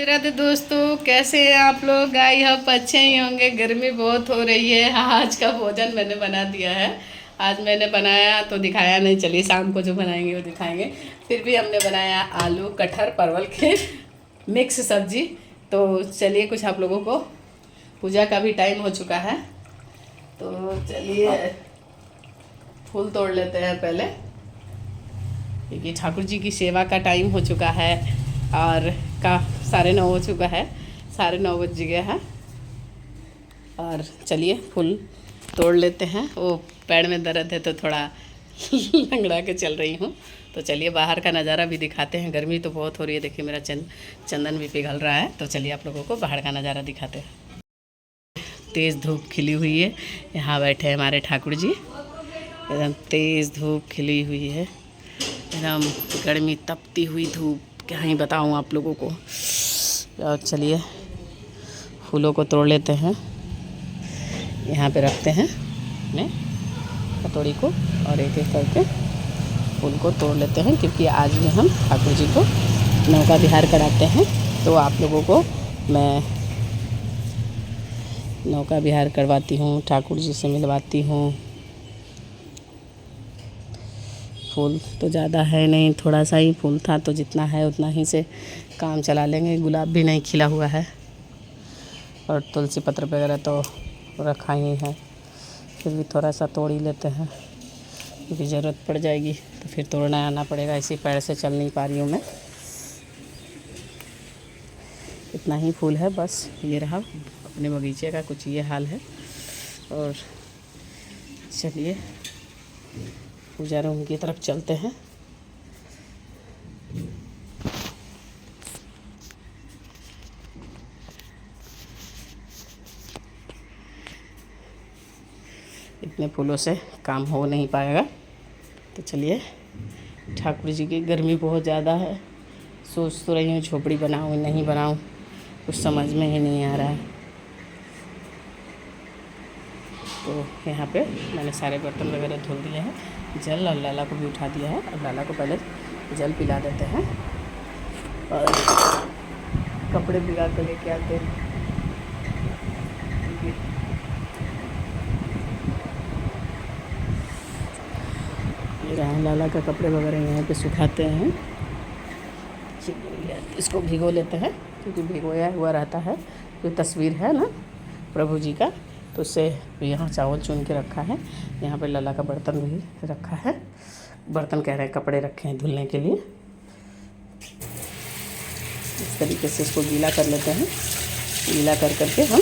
राधे राधे दोस्तों, कैसे हैं आप लोग। आई होप अच्छे ही होंगे। गर्मी बहुत हो रही है। आज का भोजन मैंने बना दिया है। आज मैंने बनाया तो दिखाया नहीं, चलिए शाम को जो बनाएंगे वो दिखाएंगे। फिर भी हमने बनाया आलू कटहर परवल के मिक्स सब्जी। तो चलिए कुछ आप लोगों को, पूजा का भी टाइम हो चुका है तो चलिए फूल तोड़ लेते हैं पहले, क्योंकि ठाकुर जी की सेवा का टाइम हो चुका है और का 9:30 हो चुका है, 9:30 बज गया है। और चलिए फूल तोड़ लेते हैं। वो पैर में दर्द है तो थोड़ा लंगड़ा के चल रही हूँ। तो चलिए बाहर का नज़ारा भी दिखाते हैं। गर्मी तो बहुत हो रही है, देखिए मेरा चंदन भी पिघल रहा है। तो चलिए आप लोगों को बाहर का नज़ारा दिखाते हैं। तेज़ धूप खिली हुई है, यहाँ बैठे हैं हमारे ठाकुर जी। एकदम तेज़ धूप खिली हुई है, एकदम गर्मी तपती हुई धूप, क्या ही बताऊँ आप लोगों को। और चलिए फूलों को तोड़ लेते हैं, यहाँ पे रखते हैं अपने कटोरी को और एक एक करके फूल को तोड़ लेते हैं, क्योंकि आज में हम ठाकुर जी को नौका विहार कराते हैं। तो आप लोगों को मैं नौका विहार करवाती हूँ, ठाकुर जी से मिलवाती हूँ। फूल तो ज़्यादा है नहीं, थोड़ा सा ही फूल था, तो जितना है उतना ही से काम चला लेंगे। गुलाब भी नहीं खिला हुआ है और तुलसी पत्र वगैरह तो रखा ही है, फिर भी थोड़ा सा तोड़ ही लेते हैं, क्योंकि ज़रूरत पड़ जाएगी तो फिर तोड़ना आना पड़ेगा। इसी पैर से चल नहीं पा रही हूँ मैं। इतना ही फूल है बस। ये रहा अपने बगीचे का कुछ ये हाल है। और चलिए पूजा रूम की तरफ चलते हैं। इतने फूलों से काम हो नहीं पाएगा, तो चलिए। ठाकुर जी की गर्मी बहुत ज़्यादा है, सोच तो रही हूँ झोपड़ी बनाऊँ नहीं बनाऊँ, कुछ समझ में ही नहीं आ रहा है। तो यहाँ पे मैंने सारे बर्तन वगैरह धुल दिए हैं, जल और लाला को भी उठा दिया है। अब लाला को पहले जल पिला देते हैं और कपड़े भिगा कर लेके आते हैं। ये रहा लाला का कपड़े वगैरह यहाँ पे सुखाते हैं। इसको भिगो लेते हैं, क्योंकि भिगोया हुआ रहता है। जो तस्वीर है ना प्रभु जी का, तो उससे यहाँ चावल चुन के रखा है। यहाँ पे लाला का बर्तन भी रखा है, बर्तन कह रहे हैं, कपड़े रखे हैं धुलने के लिए। इस तरीके से इसको गीला कर लेते हैं। गीला कर करके हम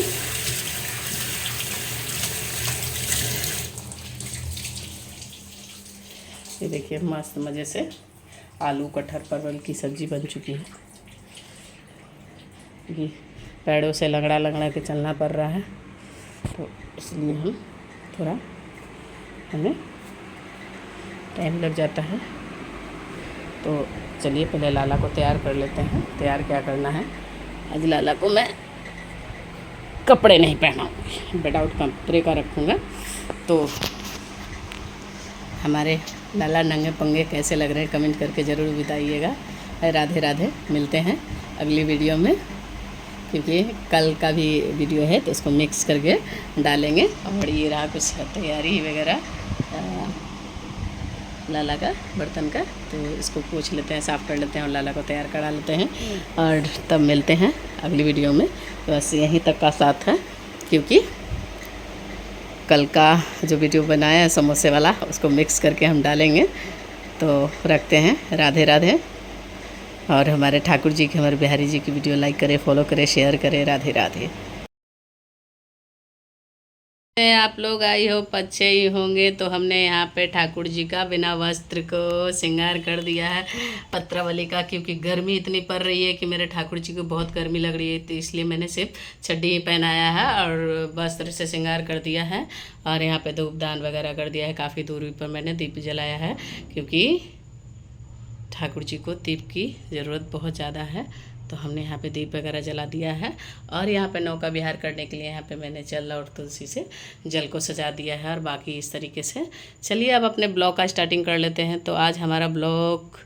ये देखिए मस्त मज़े से आलू कटहर परवल की सब्ज़ी बन चुकी है। ये पैरों से लंगड़ा लंगड़ा के चलना पड़ रहा है, तो इसलिए हम थोड़ा हमें टाइम लग जाता है। तो चलिए पहले लाला को तैयार कर लेते हैं। तैयार क्या करना है, आज लाला को मैं कपड़े नहीं पहनाऊँगी, विदाउट कपड़े का रखूँगा। तो हमारे लाला नंगे पंगे कैसे लग रहे हैं कमेंट करके ज़रूर बताइएगा। राधे राधे, मिलते हैं अगली वीडियो में, क्योंकि कल का भी वीडियो है तो इसको मिक्स करके डालेंगे। और ये रहा कुछ तैयारी वगैरह लाला का बर्तन का, तो इसको पोंछ लेते हैं, साफ़ कर लेते हैं और लाला को तैयार करा लेते हैं और तब मिलते हैं अगली वीडियो में। बस यहीं तक का साथ है, क्योंकि कल का जो वीडियो बनाया है समोसे वाला, उसको मिक्स करके हम डालेंगे। तो रखते हैं, राधे राधे। और हमारे ठाकुर जी की, हमारे बिहारी जी की वीडियो लाइक करें, फॉलो करें, शेयर करें। राधे राधे। आप लोग आई हो अच्छे ही होंगे। तो हमने यहाँ पे ठाकुर जी का बिना वस्त्र को श्रृंगार कर दिया है पत्रावली का, क्योंकि गर्मी इतनी पड़ रही है कि मेरे ठाकुर जी को बहुत गर्मी लग रही है। तो इसलिए मैंने सिर्फ चड्डी ही पहनाया है और वस्त्र से श्रृंगार कर दिया है। और यहाँ पे धूपदान वगैरह कर दिया है। काफ़ी दूरी पर मैंने दीप जलाया है, क्योंकि ठाकुर जी को दीप की ज़रूरत बहुत ज़्यादा है। तो हमने यहाँ पे दीप वगैरह जला दिया है। और यहाँ पे नौका विहार करने के लिए यहाँ पे मैंने जल और तुलसी से जल को सजा दिया है। और बाकी इस तरीके से चलिए अब अपने ब्लॉग का स्टार्टिंग कर लेते हैं। तो आज हमारा ब्लॉग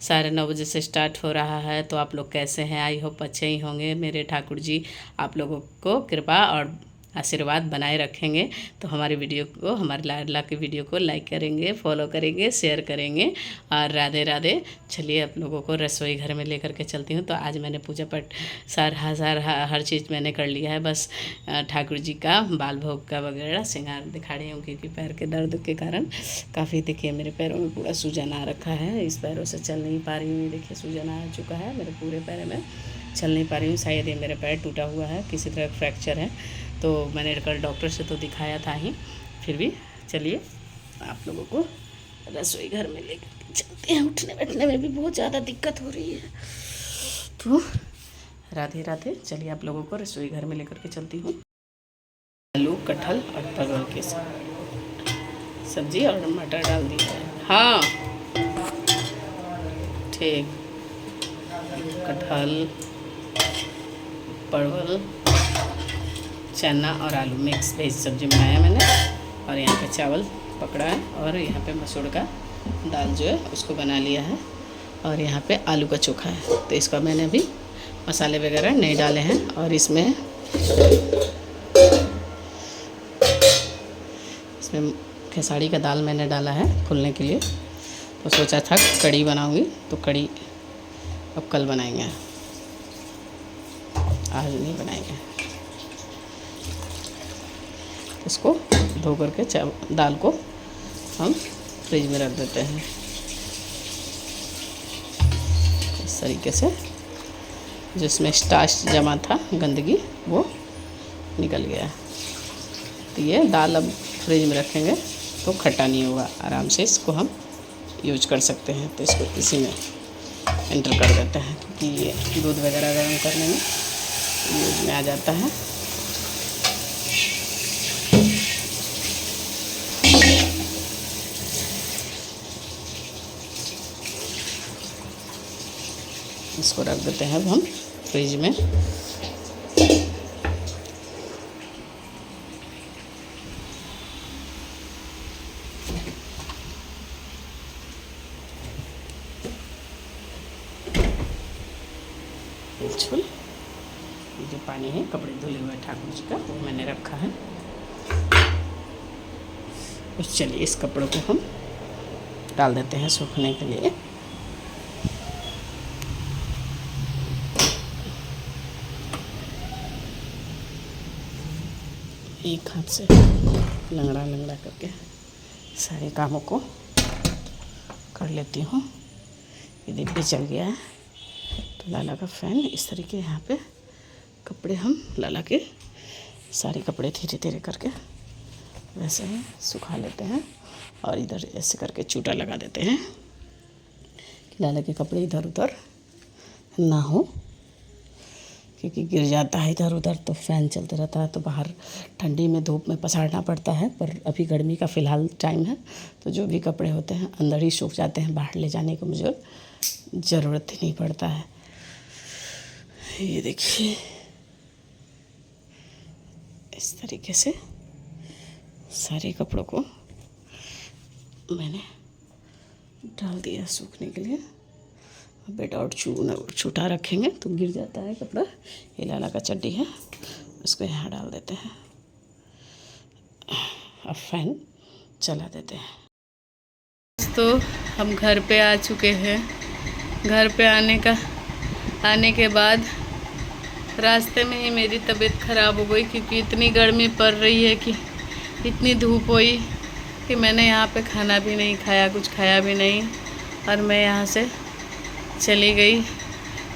9:30 बजे से स्टार्ट हो रहा है। तो आप लोग कैसे हैं? आई होप अच्छे ही होंगे। मेरे ठाकुर जी आप लोगों को कृपा और आशीर्वाद बनाए रखेंगे। तो हमारी वीडियो को, हमारे लाडला की वीडियो को लाइक करेंगे, फॉलो करेंगे, शेयर करेंगे। और राधे राधे। चलिए आप लोगों को रसोई घर में लेकर के चलती हूँ। तो आज मैंने पूजा पाठ हर चीज़ मैंने कर लिया है। बस ठाकुर जी का बाल भोग का वगैरह श्रृंगार दिखा रही हूँ, क्योंकि पैर के दर्द के कारण काफ़ी, देखिए मेरे पैरों में पूरा सूजन आ रखा है। इस पैरों से चल नहीं पा रही हूँ। देखिए सूजन आ चुका है मेरे पूरे पैर में, चल नहीं पा रही हूँ। शायद ये मेरा पैर टूटा हुआ है, किसी तरह फ्रैक्चर है। तो मैंने कल डॉक्टर से तो दिखाया था ही, फिर भी चलिए आप लोगों को रसोई घर में लेकर चलते हैं। उठने बैठने में भी बहुत ज़्यादा दिक्कत हो रही है। तो राधे राधे। चलिए आप लोगों को रसोई घर में लेकर के चलती हूँ। आलू, कटहल और परवल के सब्जी और मटर डाल दिया है। हाँ ठीक। कटहल, परवल, चना और आलू मिक्स वेज सब्जी बनाया मैंने। और यहाँ पे चावल पकड़ा है, और यहाँ पे मसूर का दाल जो है उसको बना लिया है। और यहाँ पे आलू का चोखा है। तो इसका मैंने अभी मसाले वगैरह नहीं डाले हैं। और इसमें खेसारी का दाल मैंने डाला है फूलने के लिए। तो सोचा था कढ़ी बनाऊँगी, तो कढ़ी अब कल बनाएंगे, आज नहीं बनाएंगे। इसको धो करके दाल को हम फ्रिज में रख देते हैं। इस तरीके से जिसमें स्टार्च जमा था, गंदगी, वो निकल गया। तो ये दाल अब फ्रिज में रखेंगे तो खट्टा नहीं होगा, आराम से इसको हम यूज कर सकते हैं। तो इसको इसी में एंटर कर देते हैं, क्योंकि ये दूध वगैरह गर्म करने में यूज में आ जाता है। इसको रख देते हैं अब हम फ्रिज में। बिल्कुल ये जो पानी है कपड़े धुले हुए ठाकुर जी का, वो मैंने रखा है। तो चलिए इस कपड़ों को हम डाल देते हैं सूखने के लिए। एक हाथ से लंगड़ा लंगड़ा करके सारे कामों को कर लेती हूँ। ये डिब्बी चल गया है। तो लाला का फ़ैन इस तरीके, यहाँ पे कपड़े हम लाला के सारे कपड़े धीरे धीरे करके वैसे ही सुखा लेते हैं। और इधर ऐसे करके चूटा लगा देते हैं कि लाला के कपड़े इधर उधर ना हो, क्योंकि गिर जाता है इधर उधर। तो फ़ैन चलते रहता है, तो बाहर ठंडी में धूप में पसारना पड़ता है। पर अभी गर्मी का फ़िलहाल टाइम है, तो जो भी कपड़े होते हैं अंदर ही सूख जाते हैं, बाहर ले जाने की मुझे ज़रूरत ही नहीं पड़ता है। ये देखिए इस तरीके से सारे कपड़ों को मैंने डाल दिया सूखने के लिए। बेटा और छूटा रखेंगे तो गिर जाता है कपड़ा। ये लाला का चड्डी है, उसको यहाँ डाल देते हैं। अब फैन चला देते हैं। तो हम घर पे आ चुके हैं। घर पे आने के बाद रास्ते में ही मेरी तबीयत ख़राब हो गई, क्योंकि इतनी गर्मी पड़ रही है कि इतनी धूप हुई कि मैंने यहाँ पे खाना भी नहीं खाया, कुछ खाया भी नहीं, और मैं यहाँ से चली गई।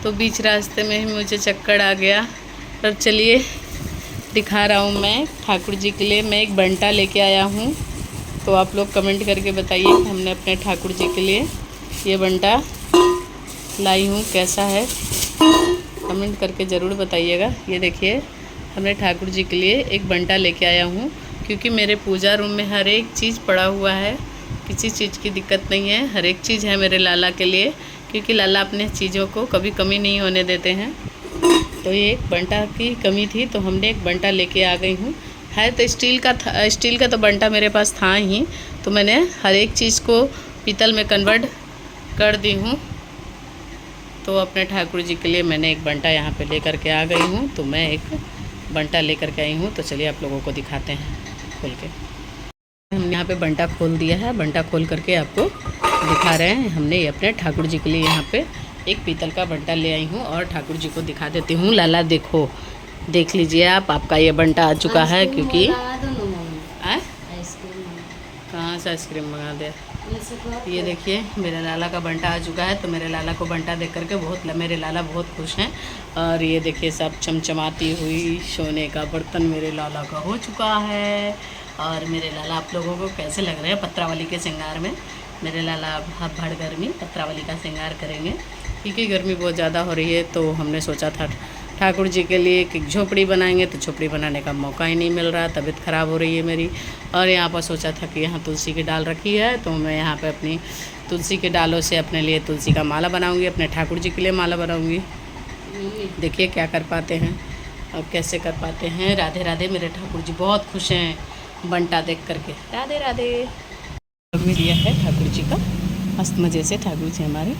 तो बीच रास्ते में ही मुझे चक्कर आ गया। पर चलिए दिखा रहा हूँ मैं ठाकुर जी के लिए। मैं एक बंटा लेके आया हूँ, तो आप लोग कमेंट करके बताइए कि हमने अपने ठाकुर जी के लिए ये बंटा लाई हूँ कैसा है, कमेंट करके ज़रूर बताइएगा। ये देखिए हमने ठाकुर जी के लिए एक बंटा लेके आया हूँ, क्योंकि मेरे पूजा रूम में हर एक चीज़ पड़ा हुआ है, किसी चीज़ की दिक्कत नहीं है, हर एक चीज़ है मेरे लाला के लिए, क्योंकि लाला अपने चीज़ों को कभी कमी नहीं होने देते हैं। तो ये एक बंटा की कमी थी, तो हमने एक बंटा लेके आ गई हूँ। है तो स्टील का तो बंटा मेरे पास था ही, तो मैंने हर एक चीज़ को पीतल में कन्वर्ट कर दी हूँ। तो अपने ठाकुर जी के लिए मैंने एक बंटा यहाँ पे लेकर के आ गई हूँ। तो मैं एक बंटा लेकर के आई हूँ, तो चलिए आप लोगों को दिखाते हैं खोल के। हमने यहाँ पे बंटा खोल दिया है। बंटा खोल करके आपको दिखा रहे हैं। हमने ये अपने ठाकुर जी के लिए यहाँ पे एक पीतल का बंटा ले आई हूँ और ठाकुर जी को दिखा देती हूँ। लाला देखो, देख लीजिए आप, आपका ये बंटा आ चुका है। क्योंकि कहाँ से आइसक्रीम मंगा दे। ये देखिए मेरे लाला का बंटा आ चुका है। तो मेरे लाला को बंटा देख करके मेरे लाला बहुत खुश हैं। और ये देखिए सब चमचमाती हुई सोने का बर्तन मेरे लाला का हो चुका है। और मेरे लाला आप लोगों को कैसे लग रहे हैं पत्रावली के श्रृंगार में। मेरे लाला अब भर गर्मी पत्रावली का श्रृंगार करेंगे, क्योंकि गर्मी बहुत ज़्यादा हो रही है। तो हमने सोचा था ठाकुर जी के लिए एक झोपड़ी बनाएंगे, तो झोपड़ी बनाने का मौका ही नहीं मिल रहा। तबीयत ख़राब हो रही है मेरी। और यहाँ पर सोचा था कि यहाँ तुलसी की डाल रखी है, तो मैं यहाँ पे अपनी तुलसी के डालों से अपने लिए तुलसी का माला बनाऊँगी, अपने ठाकुर जी के लिए माला बनाऊँगी। देखिए क्या कर पाते हैं और कैसे कर पाते हैं। राधे राधे। मेरे ठाकुर जी बहुत खुश हैं बंटा देख करके। राधे राधे। लिया है ठाकुर जी का, मस्त मज़े से ठाकुर जी हमारे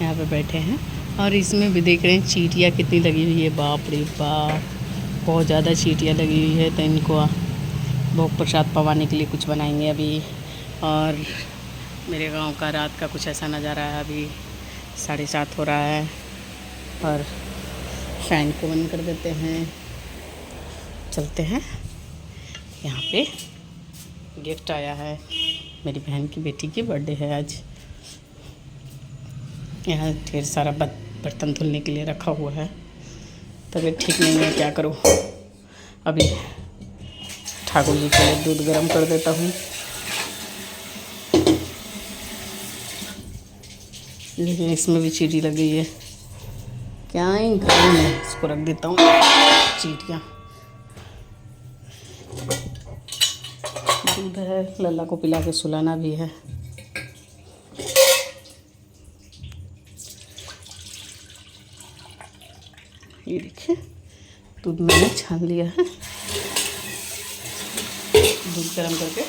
यहाँ पे बैठे हैं। और इसमें भी देख रहे हैं चींटियाँ कितनी लगी हुई है। बाप रे बाप, बहुत ज़्यादा चींटियाँ लगी हुई है। तो इनको भोग प्रसाद पवाने के लिए कुछ बनाएंगे अभी। और मेरे गांव का रात का कुछ ऐसा नज़ारा है। अभी 7:30 हो रहा है और फैन को बंद कर देते हैं। चलते हैं। यहाँ पे गिफ्ट आया है, मेरी बहन की बेटी की बर्थडे है आज। यहाँ ढेर सारा बर्तन धुलने के लिए रखा हुआ है। तबीयत ठीक नहीं है, क्या करूँ। अभी ठाकुर जी के लिए दूध गर्म कर देता हूँ। लेकिन इसमें भी चींटी लग गई है, क्या ही करूँ मैं। इसको रख देता हूँ चींटियाँ। दूध है, लल्ला को पिला के सुलाना भी है। ये देखिए दूध मैंने छान लिया है। दूध गर्म करके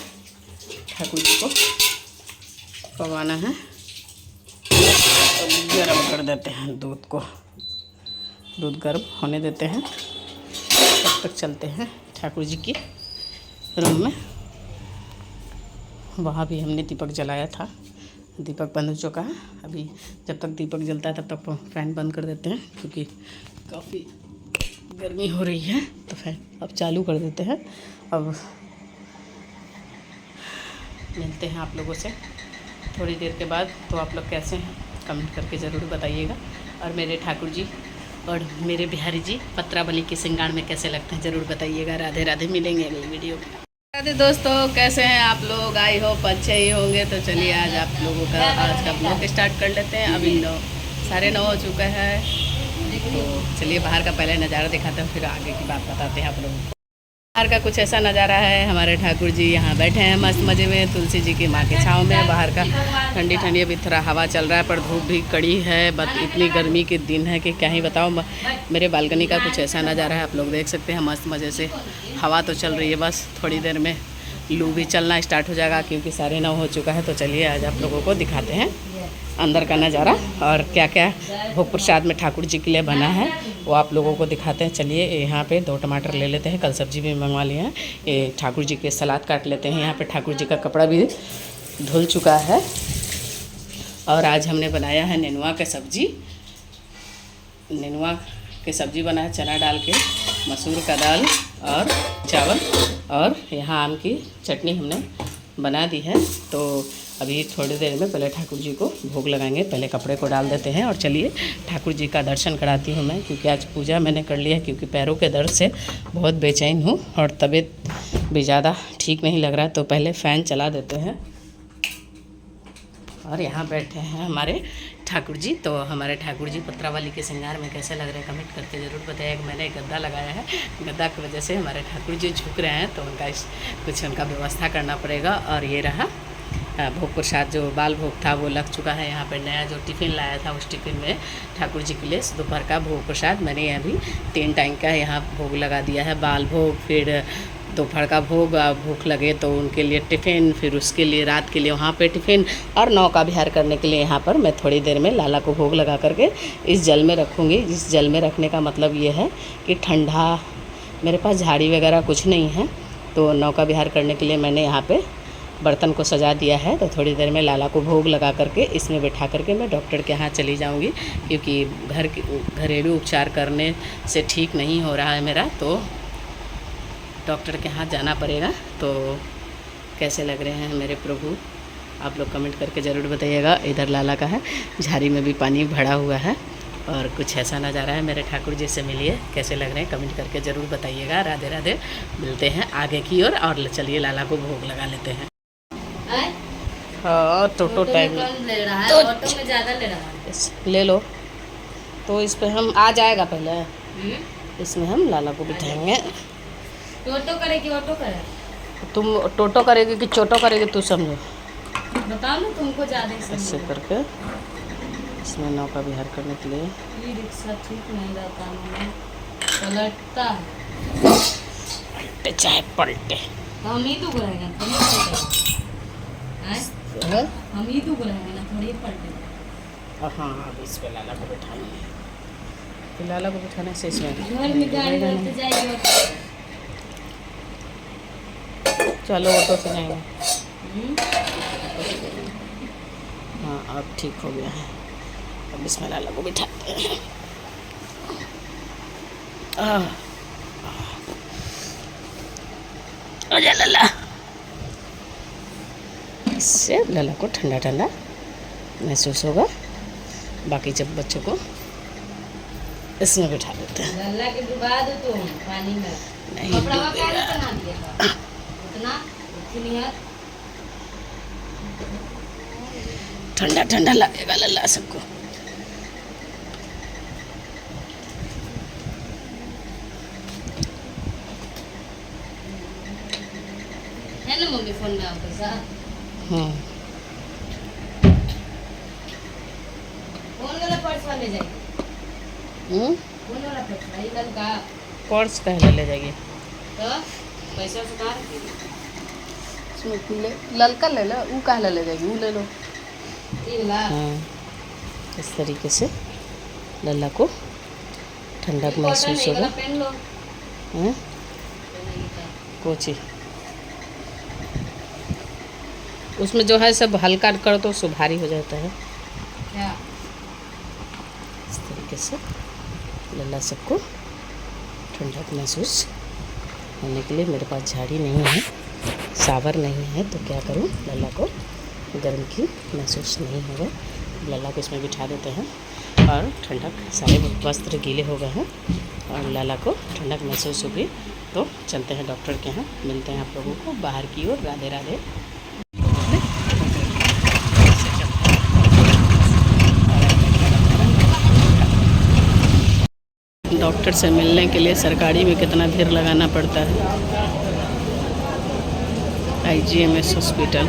ठाकुर जी को पवाना है। तो गर्म कर देते हैं दूध को। दूध गर्म होने देते हैं, तब तक चलते हैं ठाकुर जी की रूम में। वहाँ भी हमने दीपक जलाया था, दीपक बंद हो चुका है। अभी जब तक दीपक जलता है तब तक फ़ैन बंद कर देते हैं, क्योंकि काफ़ी गर्मी हो रही है। तो फैन अब चालू कर देते हैं। अब मिलते हैं आप लोगों से थोड़ी देर के बाद। तो आप लोग कैसे हैं कमेंट करके ज़रूर बताइएगा। और मेरे ठाकुर जी और मेरे बिहारी जी पत्रावली के श्रृंगार में कैसे लगते हैं ज़रूर बताइएगा। राधे राधे। मिलेंगे अगली वीडियो में। राधे दोस्तों, कैसे हैं आप लोग। आई होप अच्छे ही होंगे। तो चलिए आज आप लोगों का आज का ब्लॉग स्टार्ट कर लेते हैं। अभी 9:30 हो चुका है। तो चलिए बाहर का पहले नज़ारा दिखाते हैं, फिर आगे की बात बताते हैं आप लोगों को। बाहर का कुछ ऐसा नज़ारा है। हमारे ठाकुर जी यहाँ बैठे हैं मस्त मज़े में, तुलसी जी की माँ के छाँव में। बाहर का ठंडी ठंडी अभी थोड़ा हवा चल रहा है, पर धूप भी कड़ी है। बट इतनी गर्मी के दिन है कि क्या ही बताओ। मेरे बालकनी का कुछ ऐसा नज़ारा है, आप लोग देख सकते हैं। मस्त मज़े से हवा तो चल रही है। बस थोड़ी देर में लू भी चलना स्टार्ट हो जाएगा, क्योंकि 9:30 हो चुका है। तो चलिए आज आप लोगों को दिखाते हैं अंदर का नज़ारा और क्या क्या भोग प्रसाद में ठाकुर जी के लिए बना है, वो आप लोगों को दिखाते हैं। चलिए यहाँ पे 2 टमाटर ले लेते हैं, कल सब्जी भी मंगवा लिए हैं। ये ठाकुर जी के सलाद काट लेते हैं। यहाँ पे ठाकुर जी का कपड़ा भी धुल चुका है। और आज हमने बनाया है नेनुआ का सब्जी। नेनुआ की सब्जी बनाया, चना डाल के, मसूर का दाल और चावल। और यहाँ आम की चटनी हमने बना दी है। तो अभी थोड़ी देर में पहले ठाकुर जी को भोग लगाएंगे। पहले कपड़े को डाल देते हैं। और चलिए ठाकुर जी का दर्शन कराती हूँ मैं, क्योंकि आज पूजा मैंने कर लिया, क्योंकि पैरों के दर्द से बहुत बेचैन हूँ और तबीयत भी ज़्यादा ठीक नहीं लग रहा है। तो पहले फ़ैन चला देते हैं। और यहाँ बैठे हैं हमारे ठाकुर जी। तो हमारे ठाकुर जी पत्रावली के श्रृंगार में कैसे लग रहे हैं कमेंट करके ज़रूर बताइएगा। मैंने गद्दा लगाया है, गद्दा की वजह से हमारे ठाकुर जी झुक रहे हैं, तो उनका व्यवस्था करना पड़ेगा। और ये रहा भोग प्रसाद, जो बाल भोग था वो लग चुका है। यहाँ पर नया जो टिफ़िन लाया था, उस टिफ़िन में ठाकुर जी के लिए दोपहर का भोग प्रसाद मैंने अभी 3 टाइम का यहाँ भोग लगा दिया है। बाल भोग, फिर दोपहर का भोग, भूख लगे तो उनके लिए टिफ़िन, फिर उसके लिए रात के लिए वहाँ पे टिफ़िन, और नौका विहार करने के लिए यहाँ पर मैं थोड़ी देर में लाला को भोग लगा करके इस जल में रखूँगी। इस जल में रखने का मतलब ये है कि ठंडा, मेरे पास झाड़ी वगैरह कुछ नहीं है, तो नौका विहार करने के लिए मैंने यहाँ पे बर्तन को सजा दिया है। तो थोड़ी देर में लाला को भोग लगा करके इसमें बैठा करके मैं डॉक्टर के यहाँ चली जाऊँगी, क्योंकि घरेलू उपचार करने से ठीक नहीं हो रहा है मेरा, तो डॉक्टर के यहाँ जाना पड़ेगा। तो कैसे लग रहे हैं मेरे प्रभु, आप लोग कमेंट करके ज़रूर बताइएगा। इधर लाला का है, झाड़ी में भी पानी भरा हुआ है और कुछ ऐसा नज़ारा है। मेरे ठाकुर जी से मिलिए, कैसे लग रहे हैं कमेंट करके ज़रूर बताइएगा। राधे राधे। मिलते हैं आगे की ओर और चलिए लाला को भोग लगा लेते हैं। हाँ, टोटो टाइम ले रहा है, ऑटो में ज़्यादा ले रहा है। ले लो, तो इस पर हम आ जाएगा पहले, इसमें हम लाला को बिठाएंगे। टोटो करेगी, ऑटो करे? तुम टोटो करेगी कि चोटो करेगी, तू समझो, बताओ ना, तुमको ज़्यादा ऐसे करके इसमें नौका विहार करने के लिए। ये रिक्शा ठीक नहीं रहता, मैंने पलटता है, पलटे चाहे पलटे, हम ही तो रहेंगे, हम ही तो रहेंगे ना, थोड़ी पलटे। हाँ, अब इस पे लाला को बिठाएंगे। तो लाला को बिठाने से इसमें घर में गाड़ी रहते जाएगी। चलो ऑटो से जाएंगे। हाँ, अब ठीक हो गया है। अब इसमें लाला को बिठाते हैं। आजा लाला। इससे लाला को ठंडा ठंडा महसूस होगा। बाकी जब बच्चों को इसमें बिठा देते हैं। लाला के डुबा दो तुम पानी में, नहीं डूबेगा। ठंडा ठंडा लगेगा लाला सबको। है ना मम्मी फोन में आपके साथ? हाँ, कौन वाला पर्स वाले जाएगी? कौन वाला पर्स? ये लड़का पर्स कहाँ ले जाएगी? तो पैसा सुधार ललका ले लो, वो कहाँ ले जाएगी, वो ले लो। हाँ, इस तरीके से लल्ला को ठंडक महसूस होगा। कोची उसमें जो है सब हल्का कर दो, सो भारी हो जाता है। क्या? इस तरीके से लल्ला सबको ठंडक महसूस होने के लिए, मेरे पास झाड़ी नहीं है, सावर नहीं है, तो क्या करूं, लल्ला को गर्म की महसूस नहीं होगा। लल्ला को इसमें बिठा देते हैं और ठंडक, सारे वस्त्र गीले हो गए हैं और लल्ला को ठंडक महसूस होगी। तो चलते हैं डॉक्टर के यहाँ, मिलते हैं आप लोगों को बाहर की ओर। राधे राधे। डॉक्टर से मिलने के लिए सरकारी में कितना भीड़ लगाना पड़ता है। IGMS हॉस्पिटल,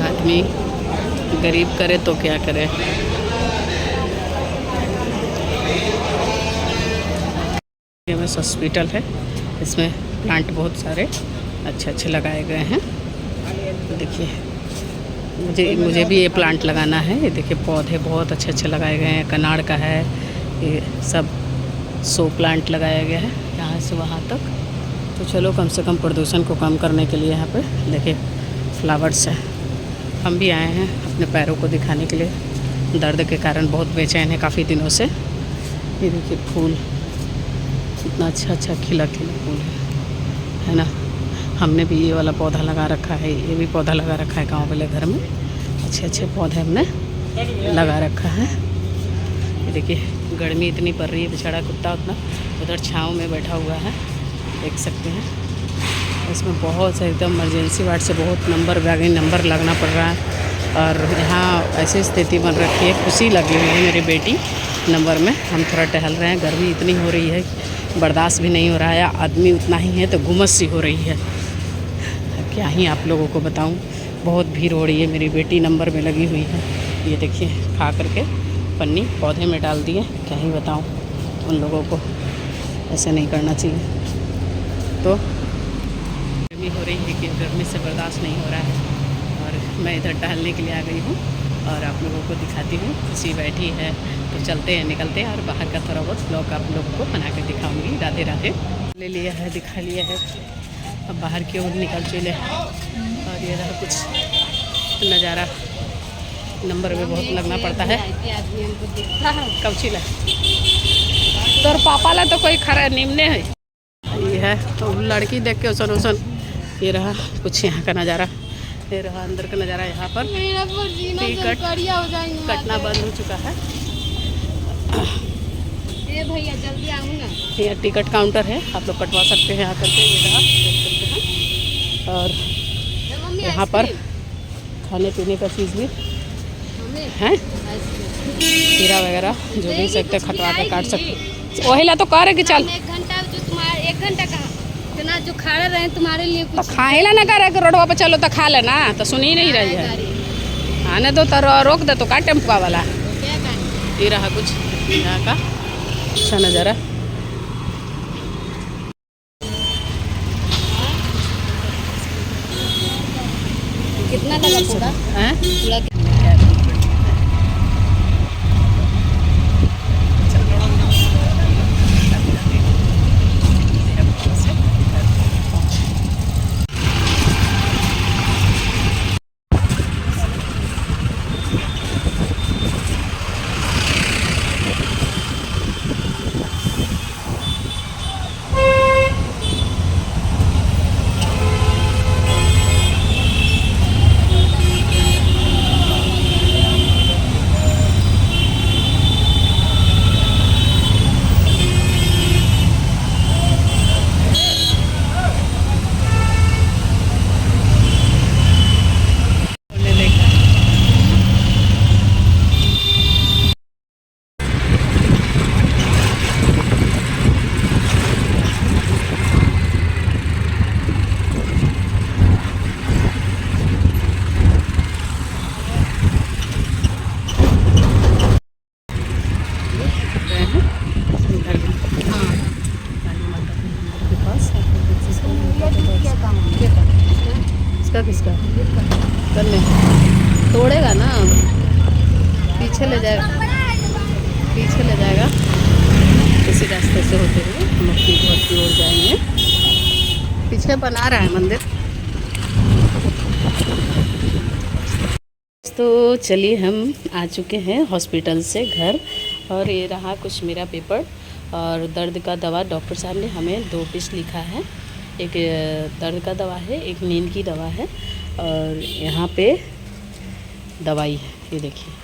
आदमी गरीब करे तो क्या करे। IGMS हॉस्पिटल है, इसमें प्लांट बहुत सारे अच्छे अच्छे लगाए गए हैं। देखिए, मुझे भी ये प्लांट लगाना है। ये देखिए, पौधे बहुत अच्छे अच्छे लगाए गए हैं, कनाड़ का है, ये सब शो प्लांट लगाया गया है यहाँ से वहाँ तक। तो चलो, कम से कम प्रदूषण को कम करने के लिए यहाँ पे देखिए फ्लावर्स है। हम भी आए हैं अपने पैरों को दिखाने के लिए, दर्द के कारण बहुत बेचैन है काफ़ी दिनों से। ये देखिए फूल, इतना अच्छा अच्छा खिला खिला फूल है ना। हमने भी ये वाला पौधा लगा रखा है, ये भी पौधा लगा रखा है गांव वाले घर में। अच्छे अच्छे पौधे हमने लगा रखा है। ये देखिए, गर्मी इतनी पड़ रही है, बेचारा कुत्ता उतना उधर छाँव में बैठा हुआ है, देख सकते हैं। इसमें बहुत से एकदम इमरजेंसी वार्ड से बहुत नंबर लगना पड़ रहा है और यहाँ ऐसी स्थिति बन रखी है। खुशी लगी हुई है मेरी बेटी नंबर में। हम थोड़ा टहल रहे हैं, गर्मी इतनी हो रही है बर्दाश्त भी नहीं हो रहा है, आदमी उतना ही है तो गुमस सी हो रही है। क्या ही आप लोगों को बताऊं, बहुत भीड़ हो रही है। मेरी बेटी नंबर में लगी हुई है। ये देखिए, खा करके पन्नी पौधे में डाल दिए, क्या ही बताऊं उन लोगों को। ऐसे नहीं करना चाहिए। तो गर्मी हो रही है कि गर्मी से बर्दाश्त नहीं हो रहा है और मैं इधर टहलने के लिए आ गई हूँ और आप लोगों को दिखाती हूँ। खुशी बैठी है तो चलते हैं, निकलते हैं और बाहर का थोड़ा बहुत ब्लॉग आप लोगों को बना कर दिखाऊँगी। राधे राधे ले लिया है, दिखा लिया है, अब बाहर की ओर निकल चले और ये रहा कुछ नज़ारा। नंबर में बहुत लगना पड़ता है। कब चिला तोर पापा ला तो कोई खरा निम्ने है। ये है तो लड़की देख के उसन उसन। ये रहा कुछ यहाँ का नज़ारा, ये रहा अंदर का नज़ारा। यहाँ पर टिकट कटना बंद हो चुका है। भैया जल्दी आओ ना। ये टिकट काउंटर है, आप लोग कटवा सकते हैं आकर के। ये रहा देख सकते हैं। और यहाँ पर खाने पीने का चीज़ भी है, खीरा वगैरह जो भी सकते खटवा के काट सकते। वही ला तो कह रहे कि चल 1 घंटा जो तुम्हारे 1 घंटा का इतना जो खा रहे हैं तुम्हारे लिए तो कुछ खाए ला ना करे कि रोडवा पे चलो तो खा लेना, तो सुन ही नहीं रही है। आने दो तो रोक दे तो का टेम्पा वाला। ये रहा कुछ यहाँ का अच्छा नज़ारा। कितना लगा पूरा हैं पूरा किसका किसका कर ले, तोड़ेगा ना, पीछे ले जाएगा, पीछे ले जाएगा। इसी रास्ते से होते हुए हम अपनी घर की ओर जाएंगे। पीछे बना रहा है मंदिर। तो चलिए हम आ चुके हैं हॉस्पिटल से घर और ये रहा कुछ मेरा पेपर और दर्द का दवा। डॉक्टर साहब ने हमें 2 पीस लिखा है, एक दर्द का दवा है, एक नींद की दवा है और यहाँ पे दवाई है। ये देखिए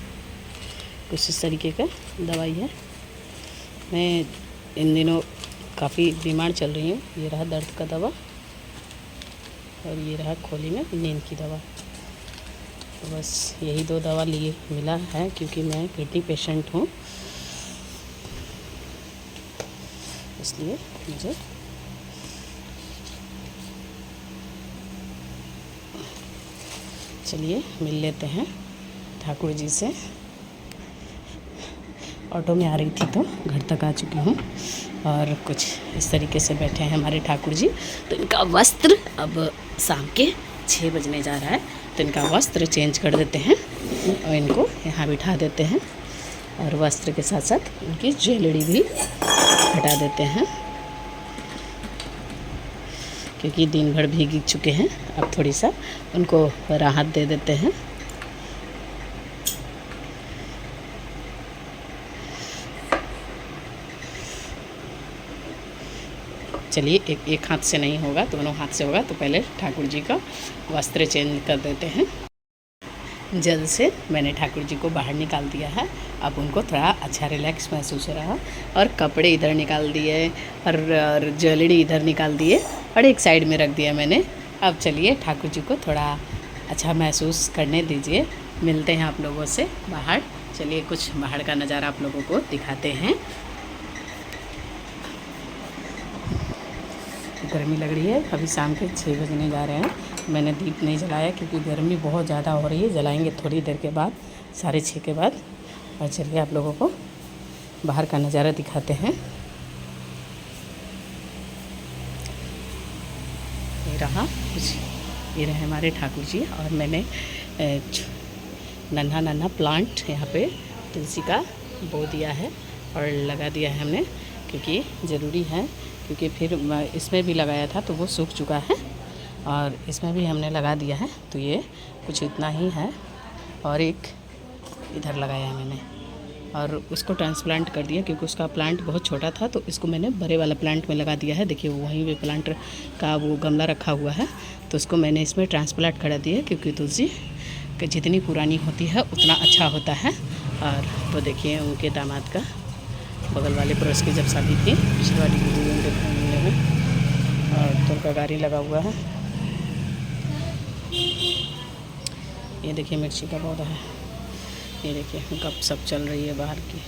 कुछ इस तरीके का दवाई है। मैं इन दिनों काफ़ी बीमार चल रही हूँ। ये रहा दर्द का दवा और ये रहा खोली में नींद की दवा। तो बस यही 2 दवा लिए मिला है क्योंकि मैं किडनी पेशेंट हूँ, इसलिए मुझे चलिए मिल लेते हैं ठाकुर जी से। ऑटो में आ रही थी तो घर तक आ चुकी हूँ और कुछ इस तरीके से बैठे हैं हमारे ठाकुर जी। तो इनका वस्त्र अब शाम के 6 बजने जा रहा है तो इनका वस्त्र चेंज कर देते हैं और इनको यहाँ बिठा देते हैं और वस्त्र के साथ साथ उनकी ज्वेलरी भी हटा देते हैं क्योंकि दिन भर भीग चुके हैं। अब थोड़ी सा उनको राहत दे देते हैं। चलिए एक हाथ से नहीं होगा, दोनों हाथ से होगा। तो पहले ठाकुर जी का वस्त्र चेंज कर देते हैं। जल्द से मैंने ठाकुर जी को बाहर निकाल दिया है। अब उनको थोड़ा अच्छा रिलैक्स महसूस हो रहा और कपड़े इधर निकाल दिए और ज्वेलरी इधर निकाल दिए और एक साइड में रख दिया मैंने। अब चलिए ठाकुर जी को थोड़ा अच्छा महसूस करने दीजिए। मिलते हैं आप लोगों से बाहर। चलिए कुछ बाहर का नज़ारा आप लोगों को दिखाते हैं। गर्मी लग रही है, अभी शाम के 6 बजने जा रहे हैं। मैंने दीप नहीं जलाया क्योंकि गर्मी बहुत ज़्यादा हो रही है। जलाएंगे थोड़ी देर के बाद, 6:30 के बाद। और चलिए आप लोगों को बाहर का नज़ारा दिखाते हैं। रहा कुछ, ये रहे हमारे ठाकुर जी। और मैंने नन्हा नन्हा प्लांट यहाँ पे तुलसी का बो दिया है और लगा दिया है हमने, क्योंकि ज़रूरी है, क्योंकि फिर इसमें भी लगाया था तो वो सूख चुका है और इसमें भी हमने लगा दिया है। तो ये कुछ इतना ही है और एक इधर लगाया है मैंने और उसको ट्रांसप्लांट कर दिया, क्योंकि उसका प्लांट बहुत छोटा था तो इसको मैंने बड़े वाला प्लांट में लगा दिया है। देखिए वहीं पे प्लांट का वो गमला रखा हुआ है तो उसको मैंने इसमें ट्रांसप्लांट करा दिया, क्योंकि तुलसी कि जितनी पुरानी होती है उतना अच्छा होता है। और तो देखिए उनके दामाद का बगल वाले पड़ोस की जब शादी थी पिछली वाली वीडियो में, और तो उनका गाड़ी लगा हुआ है। ये देखिए मिर्ची का पौधा है, ये देखिए गप सब चल रही है बाहर की।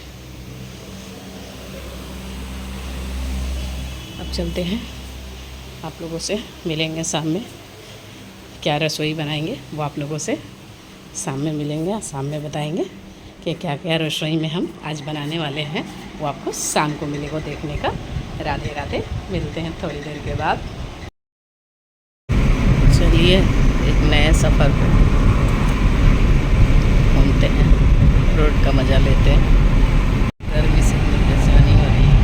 अब चलते हैं, आप लोगों से मिलेंगे शाम में, क्या रसोई बनाएंगे वो आप लोगों से शाम में मिलेंगे, शाम में बताएंगे कि क्या क्या रसोई में हम आज बनाने वाले हैं, वो आपको शाम को मिलेगा देखने का। राधे राधे, मिलते हैं थोड़ी देर के बाद। चलिए एक नए सफ़र पे घूमते हैं, रोड का मज़ा लेते हैं। गर्मी से परेशानी हो रही है।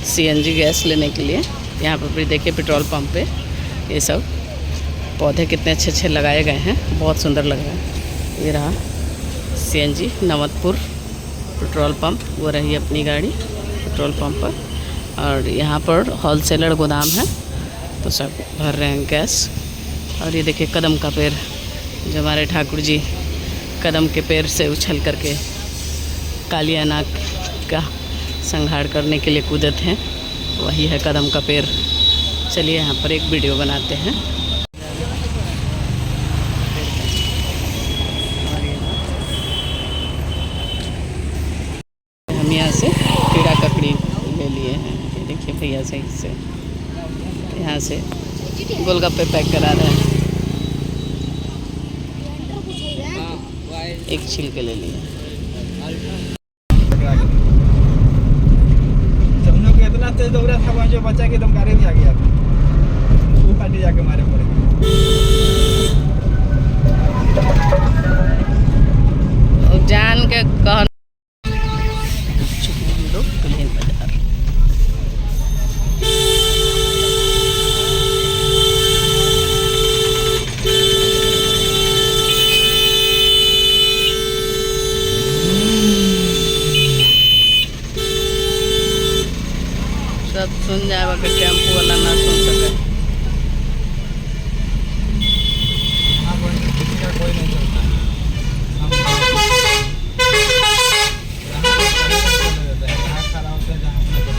CNG गैस लेने के लिए यहाँ पर भी देखिए पेट्रोल पंप पे ये सब पौधे कितने अच्छे अच्छे लगाए गए हैं, बहुत सुंदर लग रहा है। ये रहा CNG नवतपुर पेट्रोल पंप, वो रही अपनी गाड़ी पेट्रोल पंप पर। और यहाँ पर होलसेलर गोदाम है तो सब भर रहे हैं गैस। और ये देखिए कदम का पेड़, जो हमारे ठाकुर जी कदम के पेड़ से उछल करके कालिया नाग का संहार करने के लिए कूदे थे, वही है कदम का पेड़। चलिए यहाँ पर एक वीडियो बनाते हैं। हम यहाँ से कीड़ा ककड़ी ले लिए हैं, ये देखिए भैया सही से यहाँ से गोलगप्पे पैक करा रहे हैं। एक छिलके ले लिए। इतना तेज दौड़ा था वहाँ, जो बच्चा के एकदम गाड़ी में आ गया था, वो पार्टी जाके मारे पड़े। जान के कहन लोग प्लेन बाजार। सब सुन जाएगा कि टेम्पो वाला ना सुन सके। कोई नहीं चलता है। खड़ा होते हैं जहाँ अपने को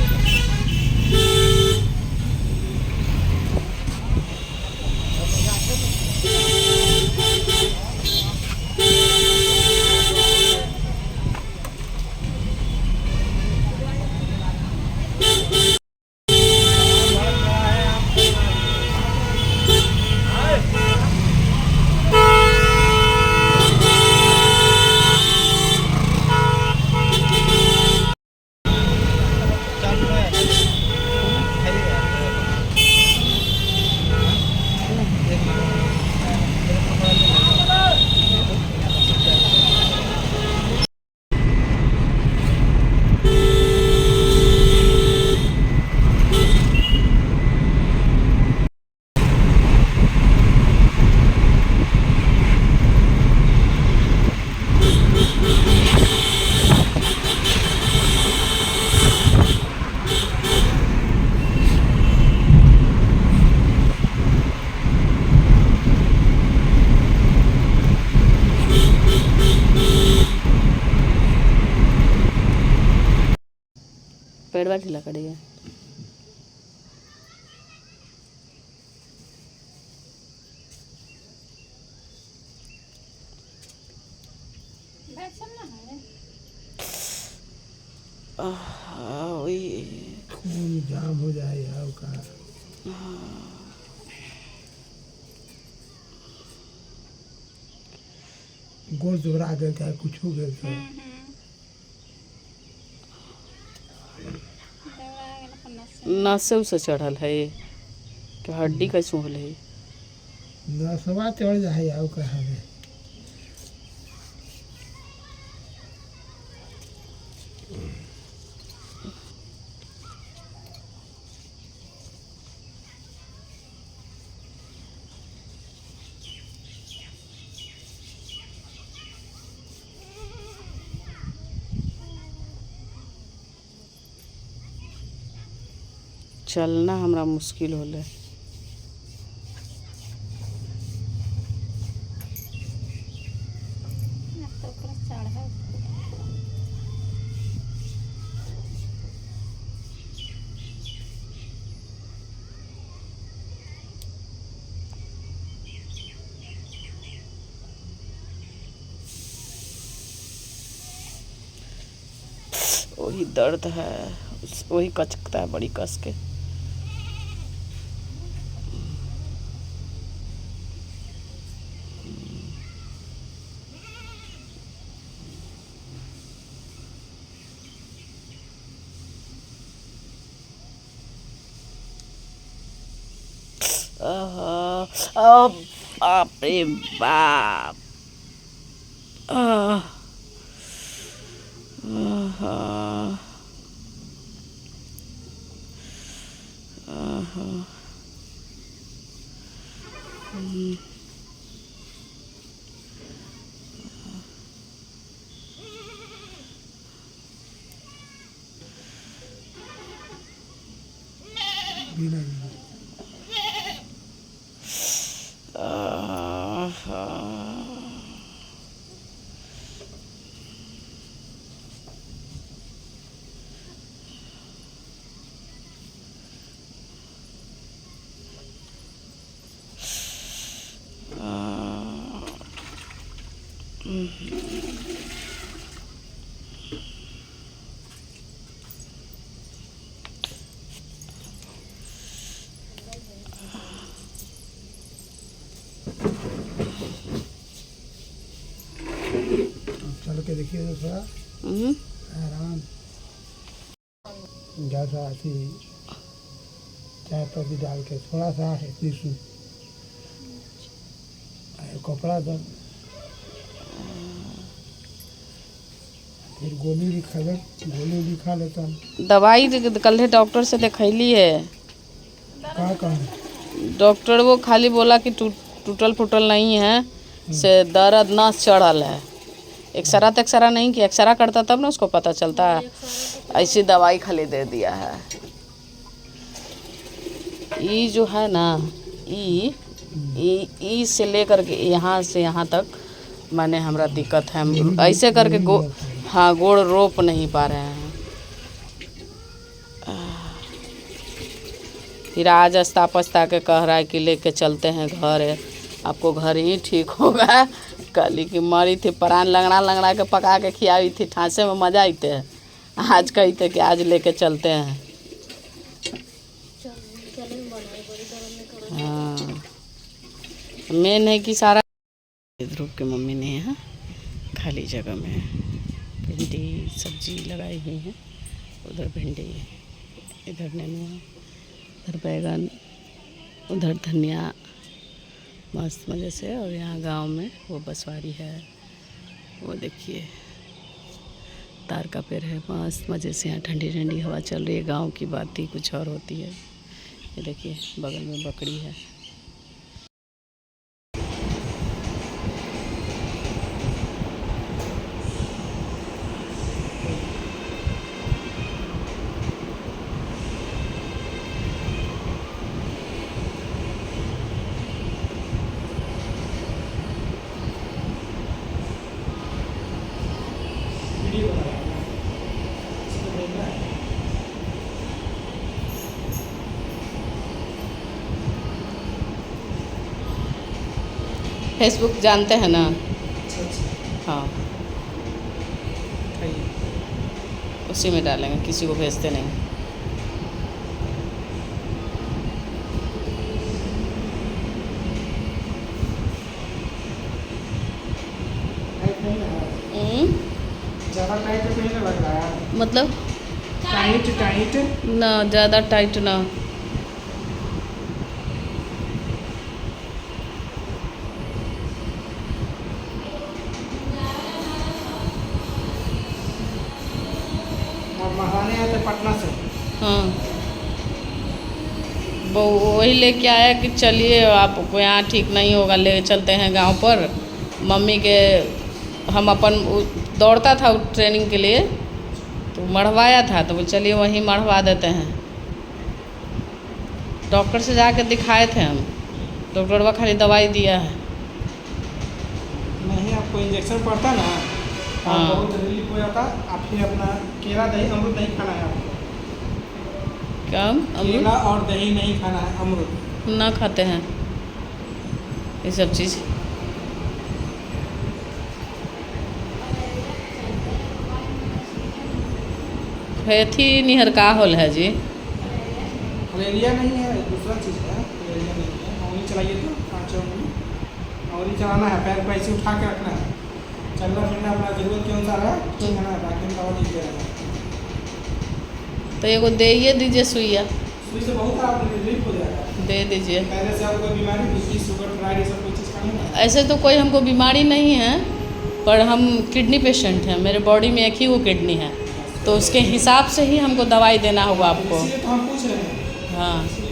पेड़वा ढीला करिए। खून जाम हो जाए यार का। गोड़ जोड़ा गया क्या कुछ हो गया था। नसे उसे चढ़ल है कि हड्डी कैसे होल है? नसवा चढ़ जाए यार का है। चलना हमरा मुश्किल होले। वही दर्द है, वही कचकता है बड़ी कस के। बाप रे बाप। चल के देखिए तो थोड़ा आराम जैसा ऐसी चाय पत्ती डाल के थोड़ा सा इतनी सुन कपड़ा दो फिर गोली भी खा ले, गोली भी खा लेता हूँ। दवाई कल डॉक्टर से दिखैली है। क्या कहा डॉक्टर वो खाली बोला कि टूटल फूटल नहीं है, से दर्द ना चढ़ल है। एक्सरा नहीं किया, एक्सरा करता तब ना उसको पता चलता है। ऐसी दवाई खाली दे दिया है। ये जो है ना, ई से लेकर के यहाँ से यहाँ तक माने हमरा दिक्कत है। ऐसे करके हाँ गोड़ रोप नहीं पा रहे हैं। फिर आज अस्ता पस्ता के कह रहा है कि लेके चलते हैं घर, आपको घर ही ठीक होगा। कली की मरी थी, प्राण लंगड़ा के पका के खियाई थी, ठांसे में मजा आते हैं। आज कही थे कि आज लेके चलते हैं। हाँ मेन है कि सारा ध्रुव की मम्मी ने यहाँ खाली जगह में भिंडी सब्जी लगाई हुई है। उधर भिंडी, इधर नेनुआ, इधर बैगन, उधर धनिया, मस्त मज़े से। और यहाँ गांव में वो बसवारी है, वो देखिए तार का पेड़ है, मस्त मज़े से। यहाँ ठंडी ठंडी हवा चल रही है। गांव की बात ही कुछ और होती है। ये देखिए बगल में बकरी है। फेसबुक जानते हैं ना? अच्छा अच्छा हाँ, खाइए। उसी में डालेंगे, किसी को भेजते नहीं। टाइट नहीं है, ज़्यादा टाइट तो नहीं लग रहा है। मतलब टाइट टाइट ना, ज़्यादा टाइट ना। और मंगाने आए थे पटना से। हाँ, वो वही लेके आया कि चलिए आपको यहाँ ठीक नहीं होगा, ले चलते हैं गांव पर। मम्मी के हम अपन दौड़ता था ट्रेनिंग के लिए, तो मढ़वाया था, तो वो चलिए वहीं मढ़वा देते हैं। डॉक्टर से जाकर दिखाए थे हम, डॉक्टर वो खाली दवाई दिया है। नहीं, आपको इंजेक्शन पड़ता ना, आप हाँ। बहुत रिलीफ हो जाता। आप फिर अपना केला दही अमरूद नहीं खाना है आपको। क्या केला अमरूद और दही नहीं खाना है, अमरूद। ना खाते हैं ये सब चीज़। फेथी निहर का होल है जी? मलेरिया नहीं है, दूसरा चीज़ है। मलेरिया नहीं है। उंगली चलाइए तो 5 उंगली उंगली चलाना है, पैर को ऐसे उठा के रखना है, चलना फिरना अपना जरूरत के अनुसार है, ठीक है ना? बाकी में दवा दीजिए रहना। तो एगो दे दीजिए सुइया, सुई से बहुत आप रिलीफ हो जाएगा। दे दीजिए। पहले से आपको कोई बीमारी, बीपी, शुगर, थायराइड, ये सब कोई चीज़ खानी है? ऐसे तो कोई हमको बीमारी नहीं है, पर हम किडनी पेशेंट हैं, मेरे बॉडी में एक ही वो किडनी है, तो उसके हिसाब से ही हमको दवाई देना होगा आपको। इसीलिए तो हम पूछ रहे हैं। हाँ, इसलिए